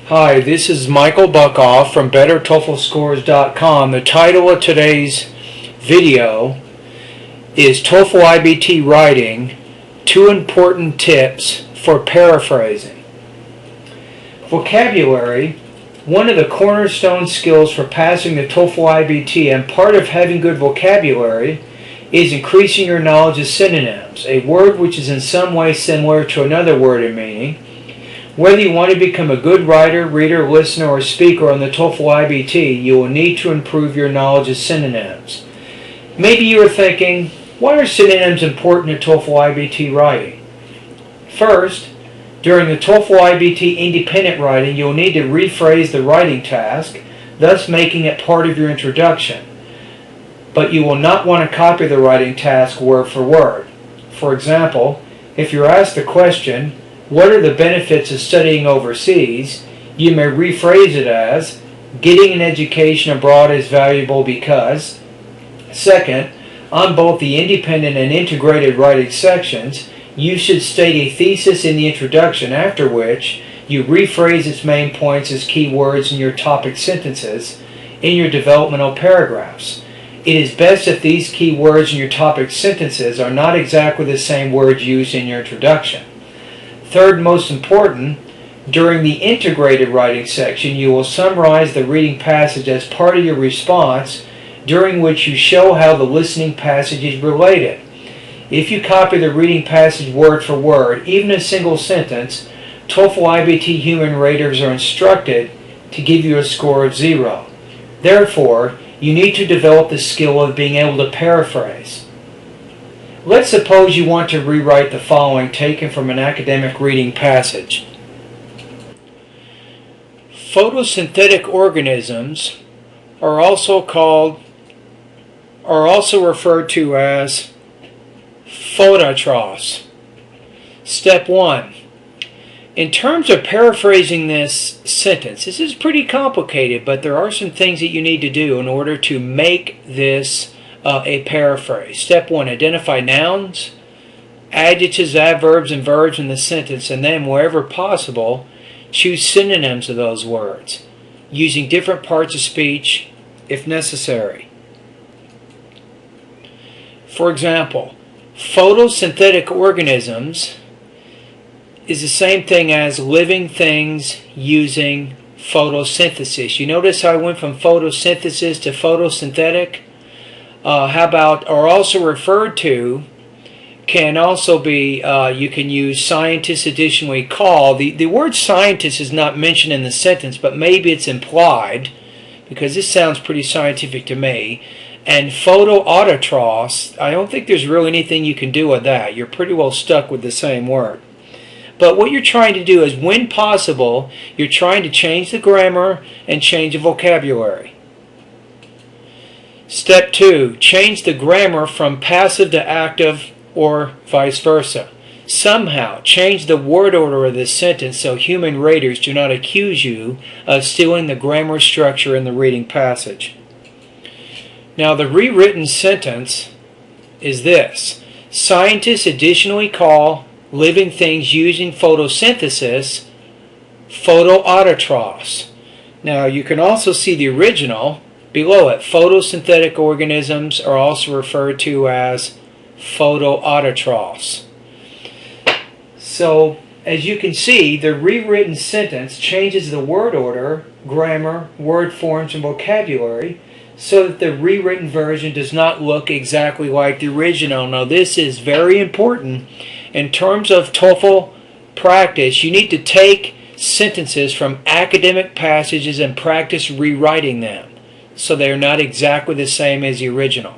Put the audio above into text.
Hi, this is Michael Buckoff from BetterTOEFLScores.com. The title of today's video is TOEFL iBT Writing, 2 Important Tips for Paraphrasing. Vocabulary, one of the cornerstone skills for passing the TOEFL iBT, and part of having good vocabulary is increasing your knowledge of synonyms, a word which is in some way similar to another word in meaning. Whether you want to become a good writer, reader, listener, or speaker on the TOEFL iBT, you will need to improve your knowledge of synonyms. Maybe you are thinking, why are synonyms important in TOEFL iBT writing? First, during the TOEFL iBT independent writing, you will need to rephrase the writing task, thus making it part of your introduction. But you will not want to copy the writing task word for word. For example, if you're asked the question, what are the benefits of studying overseas? You may rephrase it as, getting an education abroad is valuable because. Second, on both the independent and integrated writing sections, you should state a thesis in the introduction, after which you rephrase its main points as key words in your topic sentences in your developmental paragraphs. It is best if these key words in your topic sentences are not exactly the same words used in your introduction. Third, most important, during the integrated writing section, you will summarize the reading passage as part of your response, during which you show how the listening passage is related. If you copy the reading passage word for word, even a single sentence, TOEFL iBT human raters are instructed to give you a score of 0. Therefore, you need to develop the skill of being able to paraphrase. Let's suppose you want to rewrite the following taken from an academic reading passage. Photosynthetic organisms are also referred to as photoautotrophs. Step 1. In terms of paraphrasing this sentence, this is pretty complicated, but there are some things that you need to do in order to make this a paraphrase. Step 1. Identify nouns, adjectives, adverbs, and verbs in the sentence, and then, wherever possible, choose synonyms of those words, using different parts of speech if necessary. For example, photosynthetic organisms is the same thing as living things using photosynthesis. You notice how I went from photosynthesis to photosynthetic? How about, are also referred to, can also be, you can use scientists additionally call. The word scientist is not mentioned in the sentence, but maybe it's implied, because this sounds pretty scientific to me. And photoautotrophs, I don't think there's really anything you can do with that. You're pretty well stuck with the same word. But what you're trying to do is, when possible, you're trying to change the grammar and change the vocabulary. Step 2. Change the grammar from passive to active or vice versa. Somehow change the word order of this sentence so human raters do not accuse you of stealing the grammar structure in the reading passage. Now, the rewritten sentence is this. Scientists additionally call living things using photosynthesis photoautotrophs. Now, you can also see the original below it. Photosynthetic organisms are also referred to as photoautotrophs. So, as you can see, the rewritten sentence changes the word order, grammar, word forms, and vocabulary so that the rewritten version does not look exactly like the original. Now, this is very important. In terms of TOEFL practice, you need to take sentences from academic passages and practice rewriting them so they are not exactly the same as the original.